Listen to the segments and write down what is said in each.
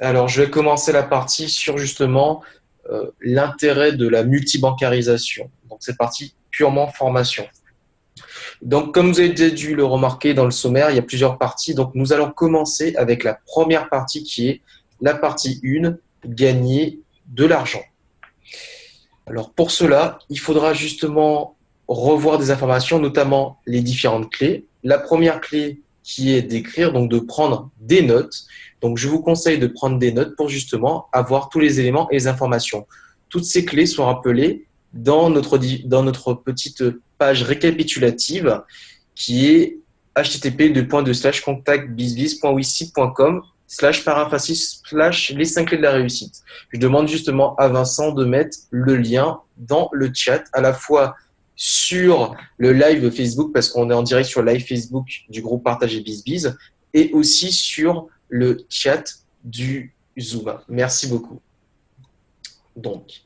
Alors, je vais commencer la partie sur justement l'intérêt de la multibancarisation. Donc, c'est partie purement formation. Donc, comme vous avez déjà dû le remarquer dans le sommaire, il y a plusieurs parties. Donc, nous allons commencer avec la première partie qui est la partie 1, gagner de l'argent. Alors, pour cela, il faudra justement revoir des informations, notamment les différentes clés. La première clé qui est d'écrire, donc de prendre des notes. Donc, je vous conseille de prendre des notes pour justement avoir tous les éléments et les informations. Toutes ces clés sont rappelées dans notre petite page récapitulative qui est http://contactbizbiz.wixsite.com/paraphrasis/ les 5 clés de la réussite. Je demande justement à Vincent de mettre le lien dans le chat, à la fois sur le live Facebook, parce qu'on est en direct sur le live Facebook du groupe Partager BizBiz, et aussi sur le chat du Zoom. Merci beaucoup. Donc,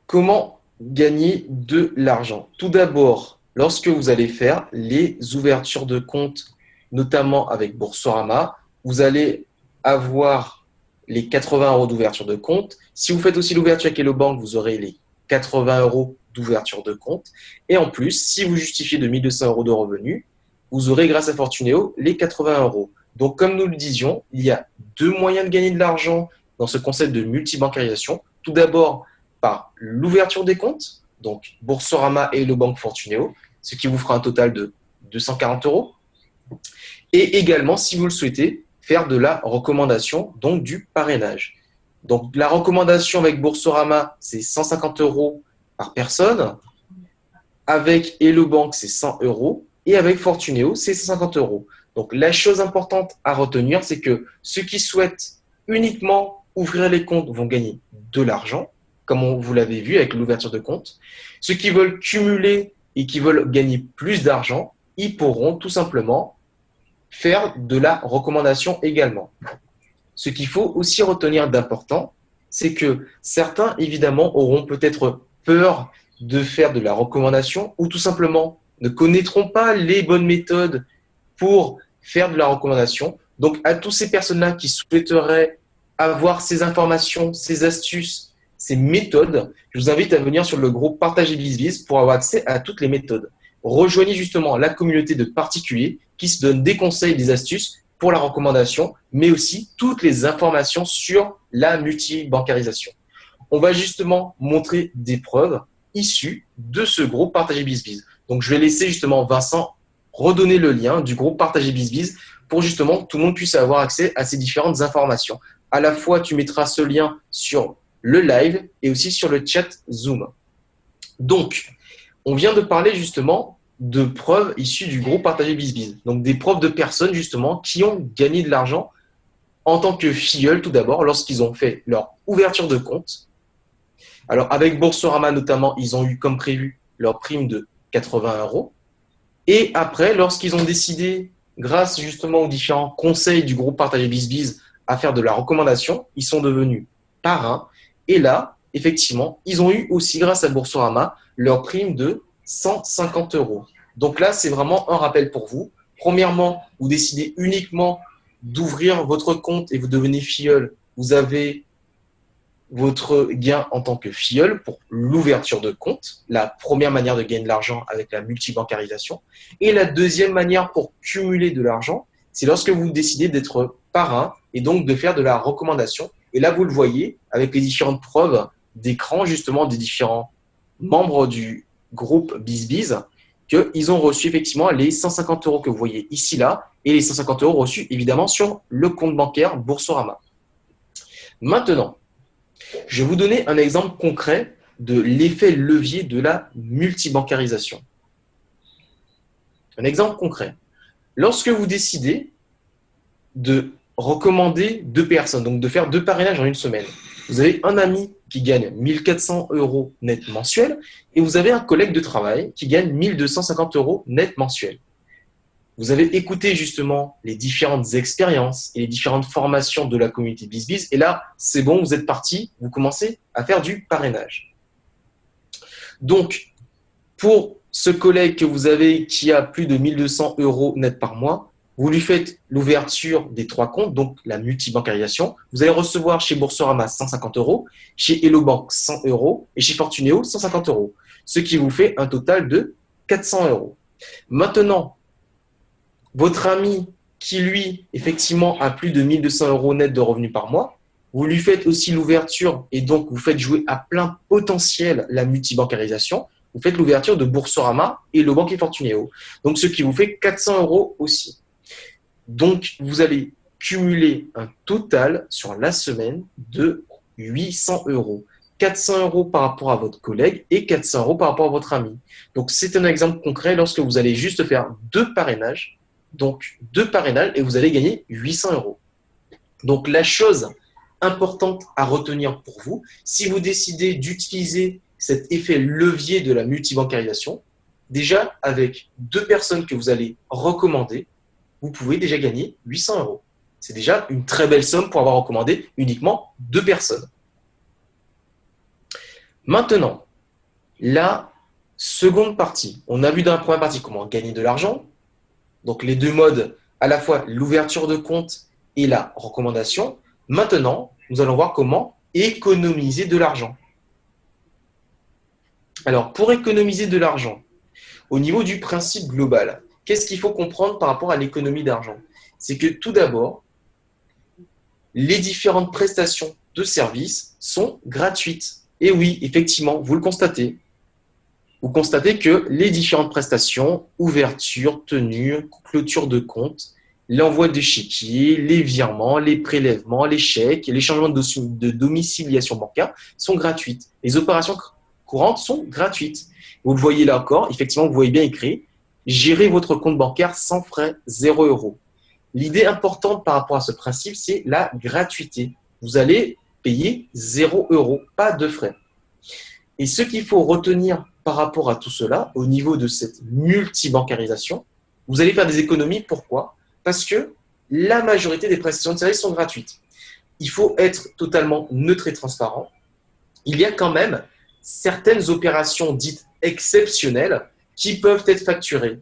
comment gagner de l'argent? Tout d'abord, lorsque vous allez faire les ouvertures de compte, notamment avec Boursorama, vous allez avoir les 80 € d'ouverture de compte. Si vous faites aussi l'ouverture avec Hello Bank, vous aurez les 80 € d'ouverture de compte. Et en plus, si vous justifiez de 1 200 € de revenus, vous aurez grâce à Fortunéo les 80 €. Donc, comme nous le disions, il y a deux moyens de gagner de l'argent dans ce concept de multibancarisation. Tout d'abord, par l'ouverture des comptes, donc Boursorama et Hello Bank Fortunéo, ce qui vous fera un total de 240 €. Et également, si vous le souhaitez, faire de la recommandation, donc du parrainage. Donc, la recommandation avec Boursorama, c'est 150 € par personne. Avec Hello Bank, c'est 100 €. Et avec Fortunéo, c'est 150 €. Donc, la chose importante à retenir, c'est que ceux qui souhaitent uniquement ouvrir les comptes vont gagner de l'argent, comme vous l'avez vu avec l'ouverture de compte. Ceux qui veulent cumuler et qui veulent gagner plus d'argent, ils pourront tout simplement faire de la recommandation également. Ce qu'il faut aussi retenir d'important, c'est que certains, évidemment, auront peut-être peur de faire de la recommandation ou tout simplement ne connaîtront pas les bonnes méthodes pour faire de la recommandation. Donc, à toutes ces personnes-là qui souhaiteraient avoir ces informations, ces astuces, ces méthodes, je vous invite à venir sur le groupe Partager BizBiz pour avoir accès à toutes les méthodes. Rejoignez justement la communauté de particuliers qui se donnent des conseils, des astuces pour la recommandation, mais aussi toutes les informations sur la multibancarisation. On va justement montrer des preuves issues de ce groupe Partager BizBiz. Donc, je vais laisser justement Vincent redonner le lien du groupe Partager BizBiz pour justement que tout le monde puisse avoir accès à ces différentes informations. À la fois, tu mettras ce lien sur le live et aussi sur le chat Zoom. Donc, on vient de parler justement de preuves issues du groupe Partager BizBiz. Donc, des preuves de personnes justement qui ont gagné de l'argent en tant que filleuls tout d'abord lorsqu'ils ont fait leur ouverture de compte. Alors, avec Boursorama notamment, ils ont eu comme prévu leur prime de 80 €. Et après, lorsqu'ils ont décidé, grâce justement aux différents conseils du groupe Partager BizBiz, à faire de la recommandation, ils sont devenus parrains. Et là, effectivement, ils ont eu aussi, grâce à Boursorama, leur prime de 150 €. Donc là, c'est vraiment un rappel pour vous. Premièrement, vous décidez uniquement d'ouvrir votre compte et vous devenez filleul. Vous avez votre gain en tant que filleul pour l'ouverture de compte, la première manière de gagner de l'argent avec la multibancarisation. Et la deuxième manière pour cumuler de l'argent, c'est lorsque vous décidez d'être parrain et donc de faire de la recommandation. Et là, vous le voyez avec les différentes preuves d'écran justement des différents membres du groupe BizBiz, qu'ils ont reçu effectivement les 150 € que vous voyez ici, là, et les 150 € reçus évidemment sur le compte bancaire Boursorama. Maintenant, je vais vous donner un exemple concret de l'effet levier de la multibancarisation. Un exemple concret. Lorsque vous décidez de recommander 2 personnes, donc de faire 2 parrainages en une semaine, vous avez un ami qui gagne 1 400 € net mensuel et vous avez un collègue de travail qui gagne 1 250 € net mensuel. Vous avez écouté justement les différentes expériences et les différentes formations de la communauté BizBiz et là, c'est bon, vous êtes parti, vous commencez à faire du parrainage. Donc, pour ce collègue que vous avez qui a plus de 1 200 € net par mois, Vous lui faites l'ouverture des 3 comptes, donc la multibancarisation. Vous allez recevoir chez Boursorama 150 €, chez Hello Bank 100 € et chez Fortuneo 150 €. Ce qui vous fait un total de 400 €. Maintenant, votre ami qui, lui, effectivement, a plus de 1 200 € net de revenus par mois, vous lui faites aussi l'ouverture et donc vous faites jouer à plein potentiel la multibancarisation. Vous faites l'ouverture de Boursorama, Hello Bank et Fortuneo. Donc, ce qui vous fait 400 € aussi. Donc, vous allez cumuler un total sur la semaine de 800 €. 400 € par rapport à votre collègue et 400 € par rapport à votre ami. Donc, c'est un exemple concret lorsque vous allez juste faire 2 parrainages. Donc, 2 parrainages et vous allez gagner 800 €. Donc, la chose importante à retenir pour vous, si vous décidez d'utiliser cet effet levier de la multibancarisation, déjà avec 2 personnes que vous allez recommander, vous pouvez déjà gagner 800 €. C'est déjà une très belle somme pour avoir recommandé uniquement 2 personnes. Maintenant, la seconde partie. On a vu dans la première partie comment gagner de l'argent. Donc, les 2 modes, à la fois l'ouverture de compte et la recommandation. Maintenant, nous allons voir comment économiser de l'argent. Alors, pour économiser de l'argent, au niveau du principe global, qu'est-ce qu'il faut comprendre par rapport à l'économie d'argent? C'est que tout d'abord, les différentes prestations de services sont gratuites. Et oui, effectivement, vous le constatez. Vous constatez que les différentes prestations, ouverture, tenue, clôture de compte, l'envoi de chéquiers, les virements, les prélèvements, les chèques, les changements de domiciliation bancaire sont gratuites. Les opérations courantes sont gratuites. Vous le voyez là encore, effectivement, vous voyez bien écrit « Gérez votre compte bancaire sans frais, 0 €. L'idée importante par rapport à ce principe, c'est la gratuité. Vous allez payer 0 €, pas de frais. Et ce qu'il faut retenir par rapport à tout cela, au niveau de cette multibancarisation, vous allez faire des économies. Pourquoi? Parce que la majorité des prestations de services sont gratuites. Il faut être totalement neutre et transparent. Il y a quand même certaines opérations dites exceptionnelles qui peuvent être facturées,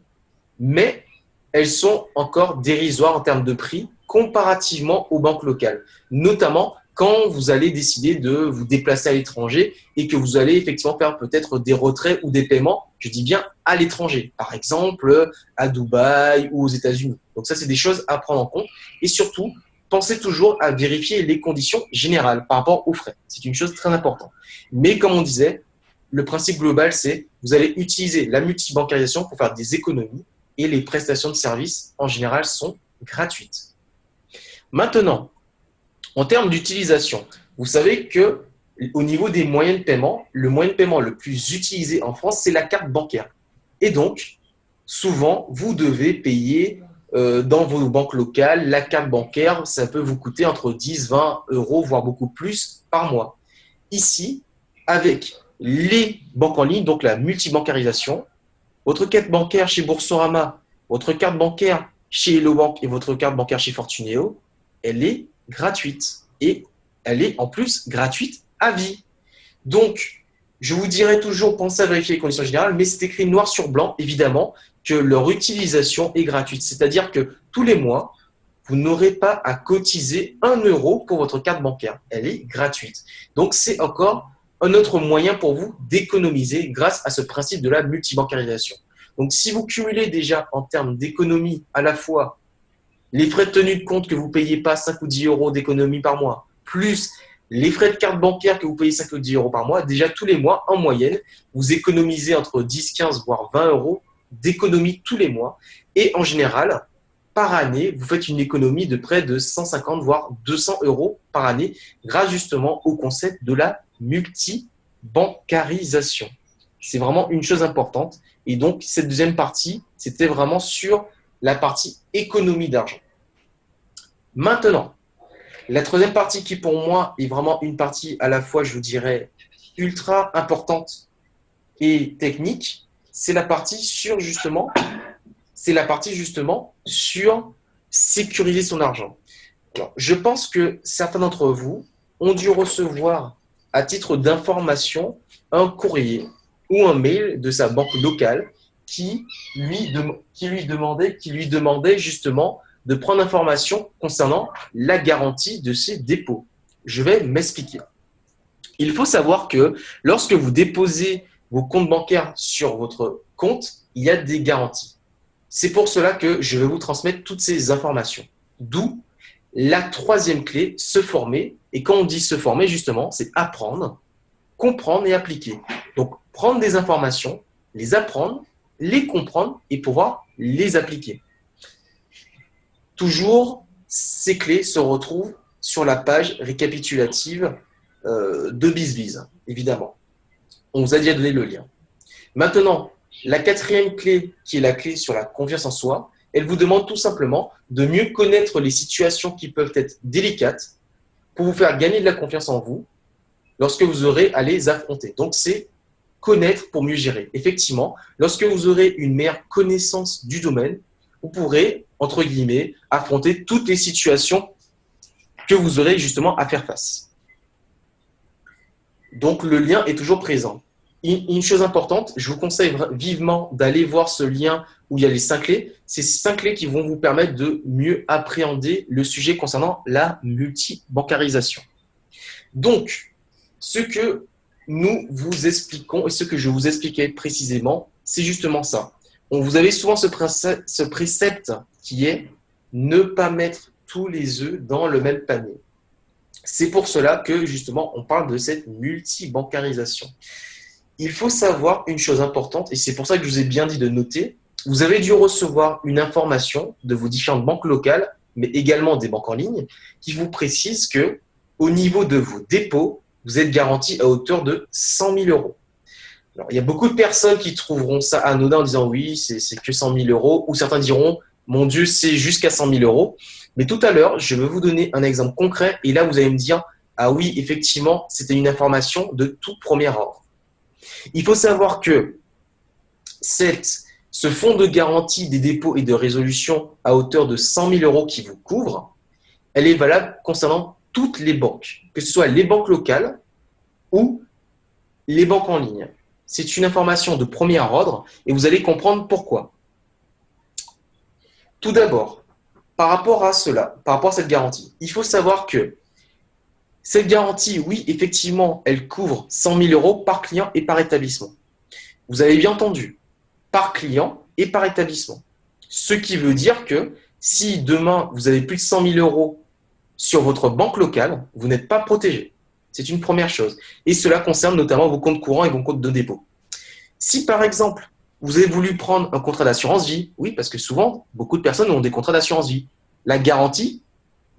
mais elles sont encore dérisoires en termes de prix comparativement aux banques locales, notamment quand vous allez décider de vous déplacer à l'étranger et que vous allez effectivement faire peut-être des retraits ou des paiements, je dis bien à l'étranger, par exemple à Dubaï ou aux États-Unis. Donc ça, c'est des choses à prendre en compte. Et surtout, pensez toujours à vérifier les conditions générales par rapport aux frais. C'est une chose très importante. Mais comme on disait, le principe global, c'est vous allez utiliser la multibancarisation pour faire des économies et les prestations de services, en général, sont gratuites. Maintenant, en termes d'utilisation, vous savez que au niveau des moyens de paiement, le moyen de paiement le plus utilisé en France, c'est la carte bancaire. Et donc, souvent, vous devez payer dans vos banques locales. La carte bancaire, ça peut vous coûter entre 10, 20 €, voire beaucoup plus par mois. Ici, avec les banques en ligne, donc la multibancarisation, votre carte bancaire chez Boursorama, votre carte bancaire chez Hello Bank et votre carte bancaire chez Fortuneo, elle est gratuite. Et elle est en plus gratuite à vie. Donc, je vous dirais toujours, pensez à vérifier les conditions générales, mais c'est écrit noir sur blanc, évidemment, que leur utilisation est gratuite. C'est-à-dire que tous les mois, vous n'aurez pas à cotiser 1 € pour votre carte bancaire. Elle est gratuite. Donc, c'est encore un autre moyen pour vous d'économiser grâce à ce principe de la multibancarisation. Donc, si vous cumulez déjà en termes d'économie à la fois les frais de tenue de compte que vous ne payez pas 5 ou 10 € d'économie par mois, plus les frais de carte bancaire que vous payez 5 ou 10 € par mois, déjà tous les mois, en moyenne, vous économisez entre 10, 15, voire 20 € d'économie tous les mois. Et en général, par année, vous faites une économie de près de 150, voire 200 € par année, grâce justement au concept de la multibancarisation. C'est vraiment une chose importante. Et donc, cette deuxième partie, c'était vraiment sur la partie économie d'argent. Maintenant, la troisième partie qui pour moi est vraiment une partie à la fois, je vous dirais, ultra importante et technique, c'est la partie sur sur sécuriser son argent. Alors, je pense que certains d'entre vous ont dû recevoir à titre d'information un courrier ou un mail de sa banque locale qui lui demandait justement de prendre information concernant la garantie de ces dépôts. Je vais m'expliquer. Il faut savoir que lorsque vous déposez vos comptes bancaires sur votre compte, il y a des garanties. C'est pour cela que je vais vous transmettre toutes ces informations. D'où la troisième clé, se former. Et quand on dit se former, justement, c'est apprendre, comprendre et appliquer. Donc, prendre des informations, les apprendre, les comprendre et pouvoir les appliquer. Toujours, ces clés se retrouvent sur la page récapitulative de BizBiz, évidemment. On vous a déjà donné le lien. Maintenant, la quatrième clé, qui est la clé sur la confiance en soi, elle vous demande tout simplement de mieux connaître les situations qui peuvent être délicates pour vous faire gagner de la confiance en vous lorsque vous aurez à les affronter. Donc, c'est connaître pour mieux gérer. Effectivement, lorsque vous aurez une meilleure connaissance du domaine, vous pourrez, entre guillemets, affronter toutes les situations que vous aurez justement à faire face. Donc, le lien est toujours présent. Une chose importante, je vous conseille vivement d'aller voir ce lien où il y a les 5 clés. C'est ces 5 clés qui vont vous permettre de mieux appréhender le sujet concernant la multibancarisation. Donc, ce que nous vous expliquons et ce que je vous expliquais précisément, c'est justement ça. Vous avez souvent ce précepte qui est ne pas mettre tous les œufs dans le même panier. C'est pour cela que justement on parle de cette multibancarisation. Il faut savoir une chose importante, et c'est pour ça que je vous ai bien dit de noter, vous avez dû recevoir une information de vos différentes banques locales, mais également des banques en ligne, qui vous précise que au niveau de vos dépôts, vous êtes garanti à hauteur de 100 000 euros. Alors, il y a beaucoup de personnes qui trouveront ça anodin en disant oui, c'est que 100 000 euros, ou certains diront mon Dieu, c'est jusqu'à 100 000 euros. Mais tout à l'heure, je vais vous donner un exemple concret, et là, vous allez me dire ah oui, effectivement, c'était une information de tout premier ordre. Il faut savoir que ce fonds de garantie des dépôts et de résolution à hauteur de 100 000 euros qui vous couvre, elle est valable concernant toutes les banques, que ce soit les banques locales ou les banques en ligne. C'est une information de premier ordre et vous allez comprendre pourquoi. Tout d'abord, par rapport à cela, par rapport à cette garantie, il faut savoir que cette garantie, oui, effectivement, elle couvre 100 000 euros par client et par établissement. Vous avez bien entendu, par client et par établissement. Ce qui veut dire que si demain, vous avez plus de 100 000 euros sur votre banque locale, vous n'êtes pas protégé. C'est une première chose. Et cela concerne notamment vos comptes courants et vos comptes de dépôt. Si par exemple, vous avez voulu prendre un contrat d'assurance vie, oui, parce que souvent, beaucoup de personnes ont des contrats d'assurance vie, la garantie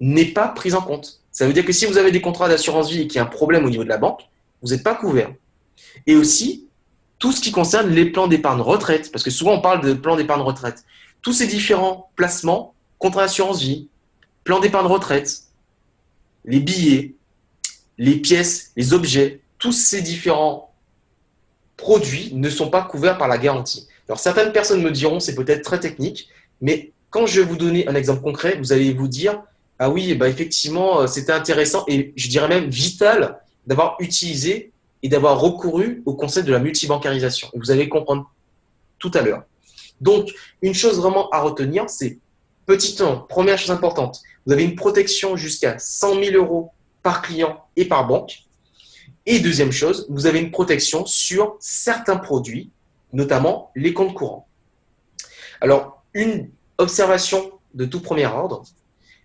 n'est pas prise en compte. Ça veut dire que si vous avez des contrats d'assurance vie et qu'il y a un problème au niveau de la banque, vous n'êtes pas couvert. Et aussi, tout ce qui concerne les plans d'épargne retraite, parce que souvent on parle de plans d'épargne retraite, tous ces différents placements, contrats d'assurance vie, plans d'épargne retraite, les billets, les pièces, les objets, tous ces différents produits ne sont pas couverts par la garantie. Alors certaines personnes me diront c'est peut-être très technique, mais quand je vais vous donner un exemple concret, vous allez vous dire ah oui, bah effectivement, c'était intéressant et je dirais même vital d'avoir utilisé et d'avoir recouru au concept de la multibancarisation. Et vous allez comprendre tout à l'heure. Donc, une chose vraiment à retenir, c'est petit 1, première chose importante, vous avez une protection jusqu'à 100 000 euros par client et par banque. Et deuxième chose, vous avez une protection sur certains produits, notamment les comptes courants. Alors, une observation de tout premier ordre,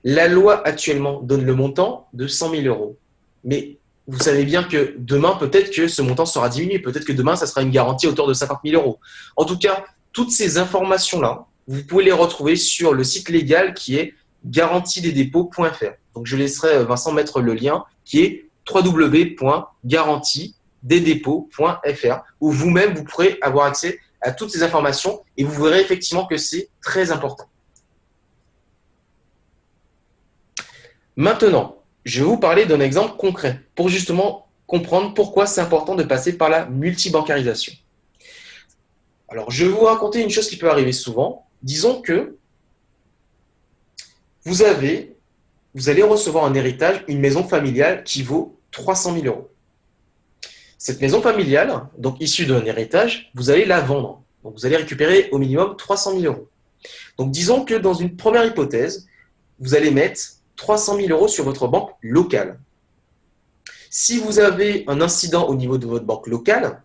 la loi actuellement donne le montant de 100 000 euros. Mais vous savez bien que demain, peut-être que ce montant sera diminué. Peut-être que demain, ça sera une garantie à hauteur de 50 000 euros. En tout cas, toutes ces informations-là, vous pouvez les retrouver sur le site légal qui est garantiedesdépôts.fr. Donc, je laisserai Vincent mettre le lien qui est www.garantiedesdépôts.fr où vous-même, vous pourrez avoir accès à toutes ces informations et vous verrez effectivement que c'est très important. Maintenant, je vais vous parler d'un exemple concret pour justement comprendre pourquoi c'est important de passer par la multibancarisation. Alors, je vais vous raconter une chose qui peut arriver souvent. Disons que vous allez recevoir en héritage une maison familiale qui vaut 300 000 euros. Cette maison familiale, donc issue d'un héritage, vous allez la vendre. Donc, vous allez récupérer au minimum 300 000 euros. Donc, disons que dans une première hypothèse, vous allez mettre 300 000 euros sur votre banque locale. Si vous avez un incident au niveau de votre banque locale,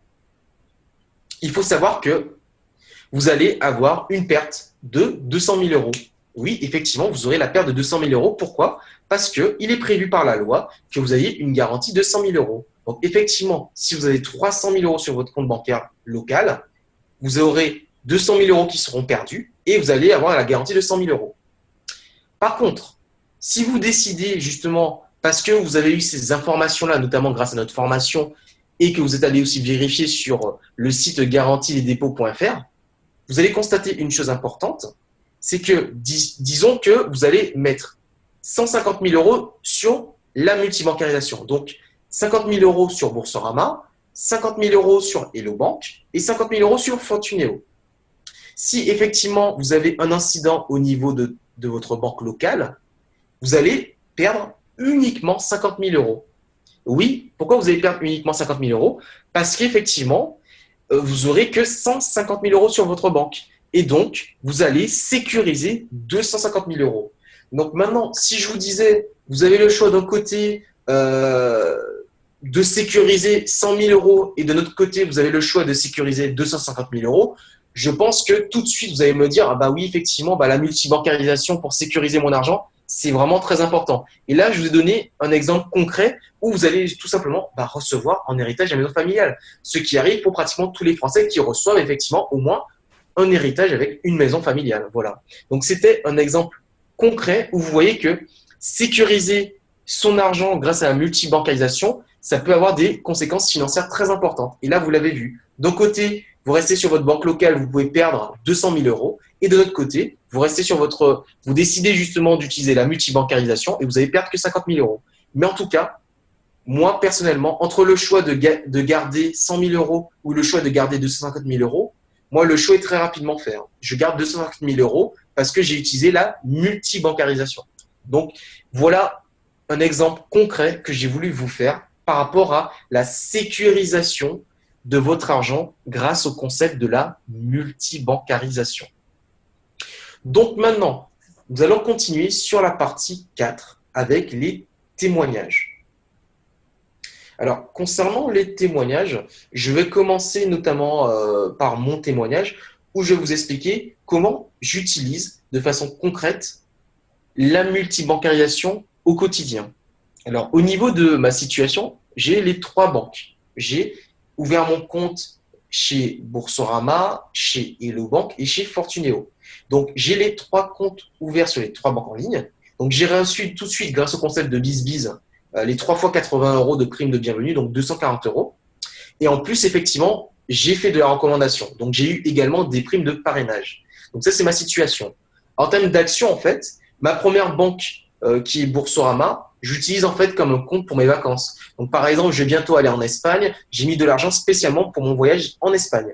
il faut savoir que vous allez avoir une perte de 200 000 euros. Oui, effectivement, vous aurez la perte de 200 000 euros. Pourquoi? Parce qu'il est prévu par la loi que vous ayez une garantie de 100 000 euros. Donc, effectivement, si vous avez 300 000 euros sur votre compte bancaire local, vous aurez 200 000 euros qui seront perdus et vous allez avoir la garantie de 100 000 euros. Par contre, si vous décidez justement, parce que vous avez eu ces informations-là, notamment grâce à notre formation, et que vous êtes allé aussi vérifier sur le site garantiedépôts.fr, vous allez constater une chose importante, c'est que, disons que vous allez mettre 150 000 euros sur la multibancarisation. Donc, 50 000 euros sur Boursorama, 50 000 euros sur Hello Bank et 50 000 euros sur Fortuneo. Si effectivement vous avez un incident au niveau de votre banque locale, vous allez perdre uniquement 50 000 euros. Oui, pourquoi vous allez perdre uniquement 50 000 euros? Parce qu'effectivement, vous n'aurez que 150 000 euros sur votre banque. Et donc, vous allez sécuriser 250 000 euros. Donc maintenant, si je vous disais, vous avez le choix d'un côté de sécuriser 100 000 euros et de notre côté, vous avez le choix de sécuriser 250 000 euros, je pense que tout de suite, vous allez me dire, ah bah oui, effectivement, bah la multibancarisation pour sécuriser mon argent, c'est vraiment très important. Et là, je vous ai donné un exemple concret où vous allez tout simplement recevoir en héritage la maison familiale. Ce qui arrive pour pratiquement tous les Français qui reçoivent effectivement au moins un héritage avec une maison familiale. Voilà. Donc, c'était un exemple concret où vous voyez que sécuriser son argent grâce à la multibancarisation, ça peut avoir des conséquences financières très importantes. Et là, vous l'avez vu. D'un côté, vous restez sur votre banque locale, vous pouvez perdre 200 000 euros. Et de l'autre côté, vous restez sur vous décidez justement d'utiliser la multibancarisation et vous allez perdre que 50 000 euros. Mais en tout cas, moi, personnellement, entre le choix de garder 100 000 euros ou le choix de garder 250 000 euros, moi, le choix est très rapidement fait. Je garde 250 000 euros parce que j'ai utilisé la multibancarisation. Donc, voilà un exemple concret que j'ai voulu vous faire par rapport à la sécurisation de votre argent grâce au concept de la multibancarisation. Donc maintenant, nous allons continuer sur la partie 4 avec les témoignages. Alors, concernant les témoignages, je vais commencer notamment par mon témoignage où je vais vous expliquer comment j'utilise de façon concrète la multibancarisation au quotidien. Alors, au niveau de ma situation, j'ai les 3 banques. J'ai ouvert mon compte chez Boursorama, chez Hello Bank et chez Fortuneo. Donc, j'ai les 3 comptes ouverts sur les 3 banques en ligne. Donc, j'ai reçu tout de suite, grâce au concept de BizBiz, les 3 fois 80 euros de prime de bienvenue, donc 240 euros. Et en plus, effectivement, j'ai fait de la recommandation. Donc, j'ai eu également des primes de parrainage. Donc, ça, c'est ma situation. En termes d'action, en fait, ma première banque qui est Boursorama, j'utilise en fait comme un compte pour mes vacances. Donc, par exemple, je vais bientôt aller en Espagne. J'ai mis de l'argent spécialement pour mon voyage en Espagne.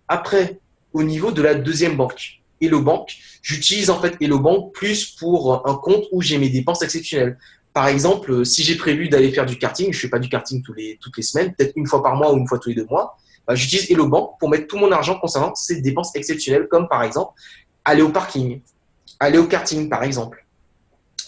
Après, au niveau de la deuxième banque, Hello Bank, j'utilise en fait Hello Bank plus pour un compte où j'ai mes dépenses exceptionnelles. Par exemple, si j'ai prévu d'aller faire du karting, je ne fais pas du karting toutes les semaines, peut-être une fois par mois ou une fois tous les 2 mois, j'utilise Hello Bank pour mettre tout mon argent concernant ces dépenses exceptionnelles, comme par exemple aller au parking, aller au karting par exemple.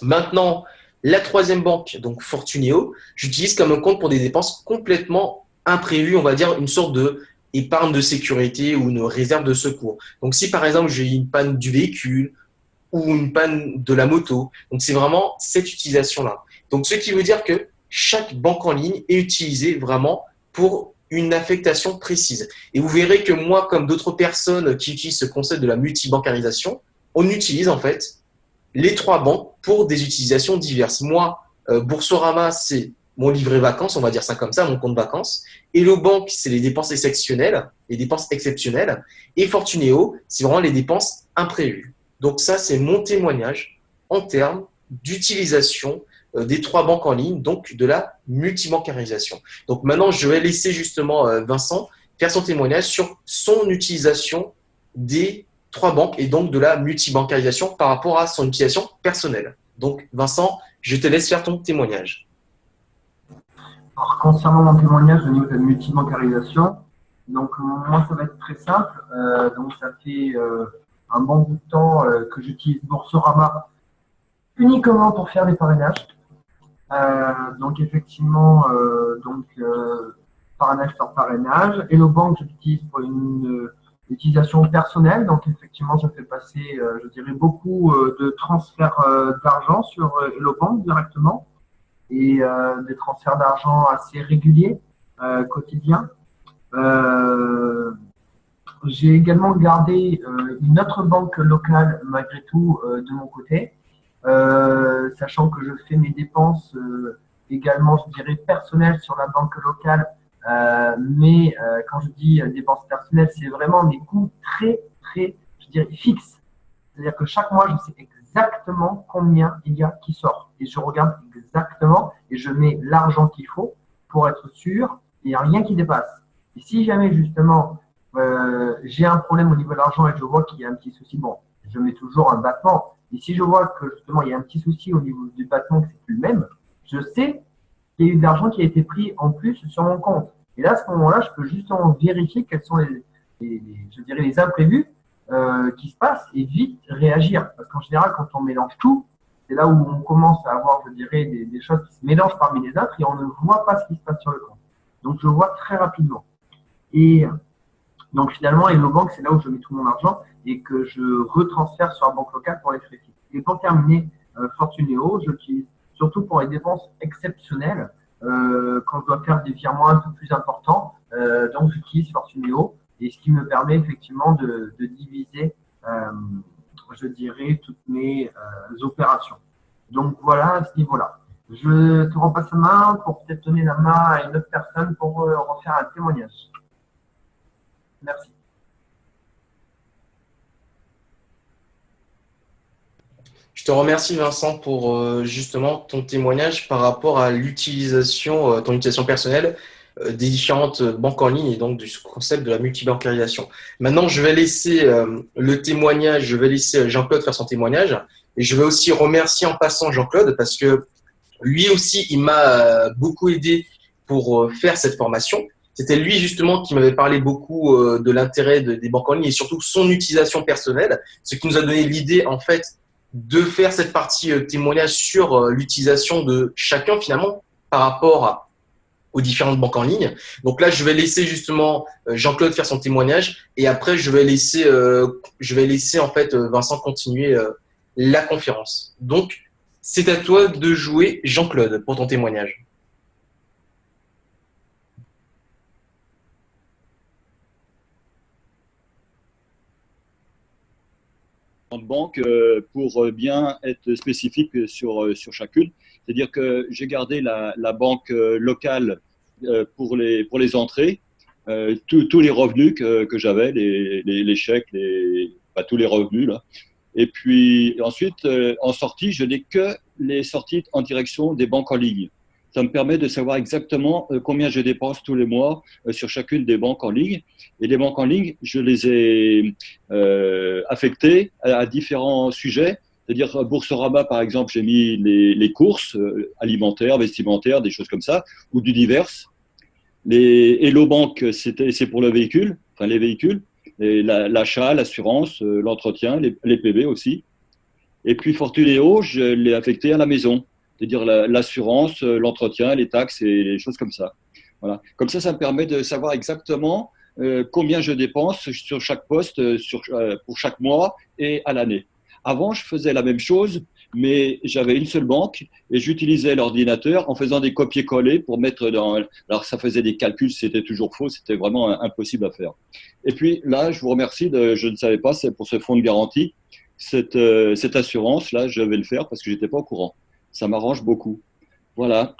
Maintenant, la troisième banque, donc Fortuneo, j'utilise comme un compte pour des dépenses complètement imprévues, on va dire une sorte de épargne de sécurité ou une réserve de secours. Donc, si par exemple j'ai une panne du véhicule ou une panne de la moto, donc c'est vraiment cette utilisation-là. Donc, ce qui veut dire que chaque banque en ligne est utilisée vraiment pour une affectation précise. Et vous verrez que moi, comme d'autres personnes qui utilisent ce concept de la multibancarisation, on utilise en fait les 3 banques pour des utilisations diverses. Moi, Boursorama, c'est mon livret vacances, on va dire ça comme ça, mon compte vacances. Hello Bank, c'est les dépenses exceptionnelles, Et Fortuneo, c'est vraiment les dépenses imprévues. Donc ça, c'est mon témoignage en termes d'utilisation des 3 banques en ligne, donc de la multibancarisation. Donc maintenant, je vais laisser justement Vincent faire son témoignage sur son utilisation des 3 banques et donc de la multibancarisation par rapport à son utilisation personnelle. Donc Vincent, je te laisse faire ton témoignage. Alors, concernant mon témoignage au niveau de la multibancarisation, donc moi ça va être très simple. Donc ça fait un bon bout de temps que j'utilise Boursorama uniquement pour faire des parrainages. Donc effectivement, parrainage sur parrainage. Hello Bank, je l'utilise pour une utilisation personnelle. Donc effectivement, je fais passer, je dirais, beaucoup de transferts d'argent sur Hello Bank directement et des transferts d'argent assez réguliers, quotidiens. J'ai également gardé une autre banque locale malgré tout de mon côté, sachant que je fais mes dépenses également, je dirais, personnelles sur la banque locale. Mais quand je dis dépenses personnelles, c'est vraiment des coûts très, très, je dirais, fixes. C'est-à-dire que chaque mois, je sais exactement combien il y a qui sort. Et je regarde exactement et je mets l'argent qu'il faut pour être sûr qu'il n'y a rien qui dépasse. Et si jamais, justement, j'ai un problème au niveau de l'argent et je vois qu'il y a un petit souci, bon, je mets toujours un battement. Et si je vois que justement il y a un petit souci au niveau du battement, que c'est plus le même, je sais qu'il y a eu de l'argent qui a été pris en plus sur mon compte. Et là, à ce moment-là, je peux justement vérifier quels sont je dirais les imprévus qui se passent et vite réagir. Parce qu'en général, quand on mélange tout, c'est là où on commence à avoir, je dirais, des choses qui se mélangent parmi les autres et on ne voit pas ce qui se passe sur le compte. Donc, je vois très rapidement. Et donc finalement, Hello Bank, c'est là où je mets tout mon argent et que je retransfère sur la banque locale pour les frais fixes. Et pour terminer, Fortuneo, j'utilise surtout pour les dépenses exceptionnelles, quand je dois faire des virements un peu plus importants. Donc j'utilise Fortuneo, et ce qui me permet effectivement de diviser, je dirais, toutes mes opérations. Donc voilà à ce niveau-là. Je te repasse la main pour peut-être donner la main à une autre personne pour refaire un témoignage. Merci. Je te remercie Vincent pour justement ton témoignage par rapport à l'utilisation, ton utilisation personnelle des différentes banques en ligne et donc du concept de la multibancarisation. Maintenant, je vais laisser le témoignage, je vais laisser Jean-Claude faire son témoignage et je vais aussi remercier en passant Jean-Claude parce que lui aussi, il m'a beaucoup aidé pour faire cette formation. C'était lui justement qui m'avait parlé beaucoup de l'intérêt des banques en ligne et surtout son utilisation personnelle, ce qui nous a donné l'idée en fait de faire cette partie témoignage sur l'utilisation de chacun finalement par rapport aux différentes banques en ligne. Donc là, je vais laisser justement Jean-Claude faire son témoignage et après je vais laisser en fait Vincent continuer la conférence. Donc c'est à toi de jouer Jean-Claude pour ton témoignage. En banque pour bien être spécifique sur chacune. C'est-à-dire que j'ai gardé la banque locale pour les entrées, tous les revenus que j'avais, les chèques, tous les revenus là. Et puis ensuite, en sortie, je n'ai que les sorties en direction des banques en ligne. Ça me permet de savoir exactement combien je dépense tous les mois sur chacune des banques en ligne. Et les banques en ligne, je les ai affectées à différents sujets. C'est-à-dire, Boursorama, par exemple, j'ai mis les courses alimentaires, vestimentaires, des choses comme ça, ou du divers. Les Hello Bank, c'est pour le véhicule, enfin les véhicules, l'achat, l'assurance, l'entretien, les PV aussi. Et puis Fortuneo, je l'ai affecté à la maison, c'est-à-dire l'assurance, l'entretien, les taxes et les choses comme ça. Voilà. Comme ça me permet de savoir exactement combien je dépense sur chaque poste pour chaque mois et à l'année. Avant, je faisais la même chose, mais j'avais une seule banque et j'utilisais l'ordinateur en faisant des copier-coller pour mettre dans… Alors, ça faisait des calculs, c'était toujours faux, c'était vraiment impossible à faire. Et puis là, je vous remercie, je ne savais pas, c'est pour ce fonds de garantie. Cette assurance-là, je vais le faire parce que je n'étais pas au courant. Ça m'arrange beaucoup. Voilà.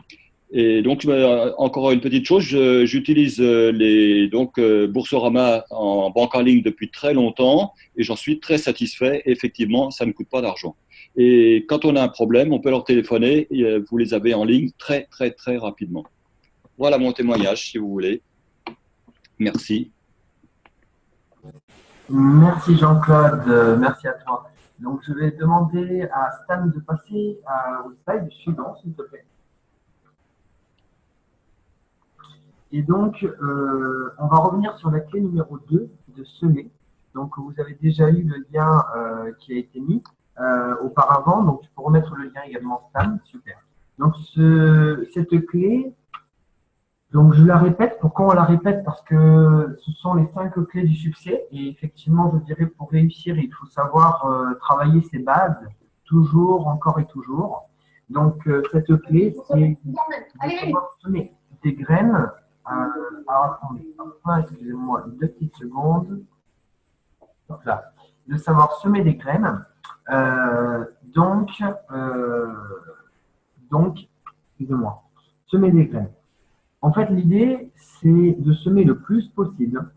Et donc, encore une petite chose, j'utilise Boursorama en banque en ligne depuis très longtemps et j'en suis très satisfait. Effectivement, ça ne coûte pas d'argent. Et quand on a un problème, on peut leur téléphoner et vous les avez en ligne très, très, très rapidement. Voilà mon témoignage, si vous voulez. Merci. Merci Jean-Claude, merci à toi. Donc je vais demander à Stan de passer au slide suivant, s'il te plaît. Et donc, on va revenir sur la clé numéro 2 de semer. Donc, vous avez déjà eu le lien qui a été mis auparavant. Donc, tu peux remettre le lien également, Stan. Super. Donc, cette clé, donc je la répète. Pourquoi on la répète? Parce que ce sont les 5 clés du succès. Et effectivement, je dirais pour réussir, il faut savoir travailler ses bases, toujours, encore et toujours. Donc, cette clé, c'est de savoir semer des graines. Alors, attendez, excusez-moi, 2 petites secondes. Voilà. De savoir semer des graines. Donc, excusez-moi, semer des graines. En fait, l'idée, c'est de semer le plus possible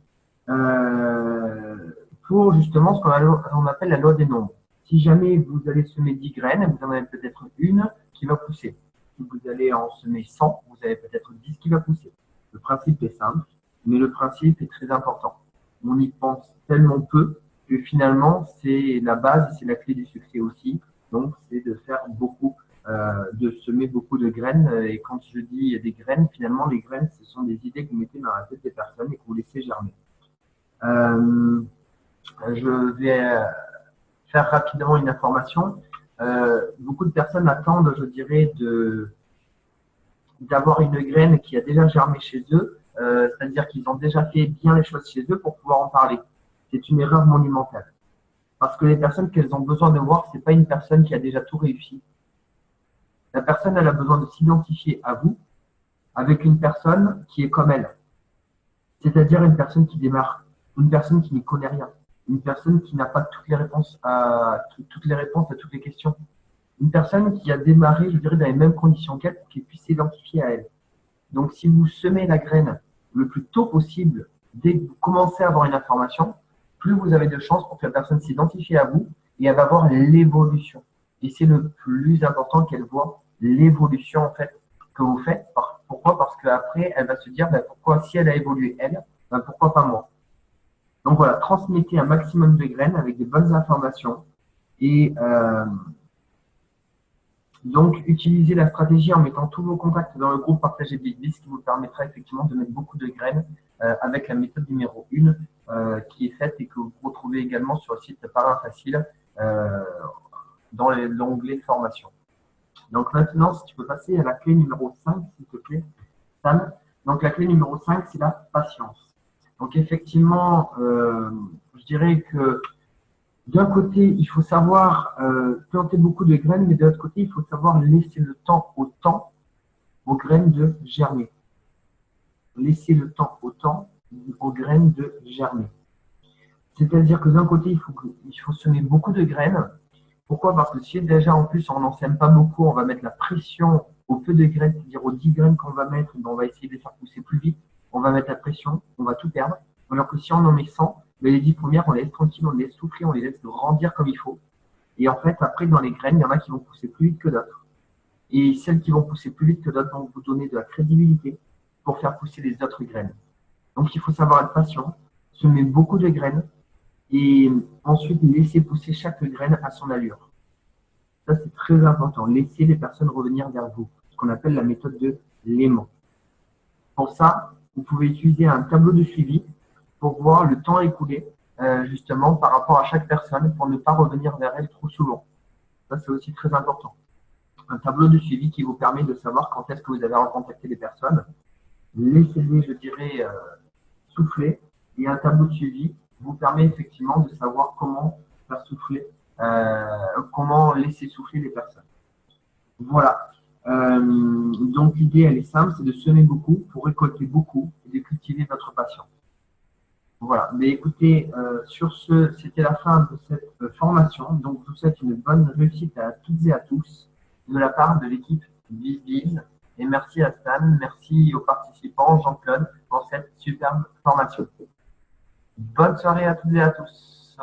pour justement ce qu'on appelle la loi des nombres. Si jamais vous allez semer 10 graines, vous en avez peut-être une qui va pousser. Si vous allez en semer 100, vous avez peut-être 10 qui va pousser. Le principe est simple, mais le principe est très important. On y pense tellement peu que finalement, c'est la base, c'est la clé du succès aussi. Donc, c'est de faire beaucoup, de semer beaucoup de graines. Et quand je dis des graines, finalement, les graines, ce sont des idées que vous mettez dans la tête des personnes et que vous laissez germer. Je vais faire rapidement une information. Beaucoup de personnes attendent, je dirais, d'avoir une graine qui a déjà germé chez eux, c'est-à-dire qu'ils ont déjà fait bien les choses chez eux pour pouvoir en parler. C'est une erreur monumentale. Parce que les personnes qu'elles ont besoin de voir, ce n'est pas une personne qui a déjà tout réussi. La personne, elle a besoin de s'identifier à vous avec une personne qui est comme elle. C'est-à-dire une personne qui démarre, une personne qui n'y connaît rien, une personne qui n'a pas toutes les réponses à toutes les questions. Une personne qui a démarré, je dirais, dans les mêmes conditions qu'elle pour qu'elle puisse s'identifier à elle. Donc, si vous semez la graine le plus tôt possible, dès que vous commencez à avoir une information, plus vous avez de chances pour que la personne s'identifie à vous et elle va voir l'évolution. Et c'est le plus important qu'elle voit l'évolution en fait que vous faites. Pourquoi? Parce qu'après, elle va se dire pourquoi si elle a évolué elle, pourquoi pas moi? Donc voilà, transmettez un maximum de graines avec des bonnes informations et donc utilisez la stratégie en mettant tous vos contacts dans le groupe Partagez BizBiz, ce qui vous permettra effectivement de mettre beaucoup de graines avec la méthode numéro 1 qui est faite et que vous retrouvez également sur le site Parrain Facile dans l'onglet formation. Donc maintenant, si tu peux passer à la clé numéro 5, s'il te plaît, Sam. Donc la clé numéro 5, c'est la patience. Donc effectivement, je dirais que d'un côté, il faut savoir planter beaucoup de graines, mais de l'autre côté, il faut savoir laisser le temps aux graines de germer. Laisser le temps aux graines de germer. C'est-à-dire que d'un côté, il faut semer beaucoup de graines. Pourquoi? Parce que si déjà en plus on n'en sème pas beaucoup, on va mettre la pression au peu de graines, c'est-à-dire aux 10 graines qu'on va mettre, on va essayer de les faire pousser plus vite, on va mettre la pression, on va tout perdre. Alors que si on en met 100, les 10 premières, on les laisse tranquilles, on les laisse souffler, on les laisse grandir comme il faut. Et en fait, après, dans les graines, il y en a qui vont pousser plus vite que d'autres. Et celles qui vont pousser plus vite que d'autres vont vous donner de la crédibilité pour faire pousser les autres graines. Donc, il faut savoir être patient, semer beaucoup de graines et ensuite laisser pousser chaque graine à son allure. Ça, c'est très important. Laissez les personnes revenir vers vous, ce qu'on appelle la méthode de l'aimant. Pour ça, vous pouvez utiliser un tableau de suivi pour voir le temps écoulé, justement, par rapport à chaque personne, pour ne pas revenir vers elle trop souvent. Ça, c'est aussi très important. Un tableau de suivi qui vous permet de savoir quand est-ce que vous avez recontacté les personnes. Laissez-les, je dirais, souffler. Et un tableau de suivi vous permet effectivement de savoir comment faire souffler, comment laisser souffler les personnes. Voilà. Donc, l'idée, elle est simple, c'est de semer beaucoup pour récolter beaucoup et de cultiver votre patience. Voilà, mais écoutez, sur ce, c'était la fin de cette formation. Donc, je vous souhaite une bonne réussite à toutes et à tous de la part de l'équipe BizBiz. Et merci à Stan, merci aux participants, Jean-Claude, pour cette superbe formation. Bonne soirée à toutes et à tous.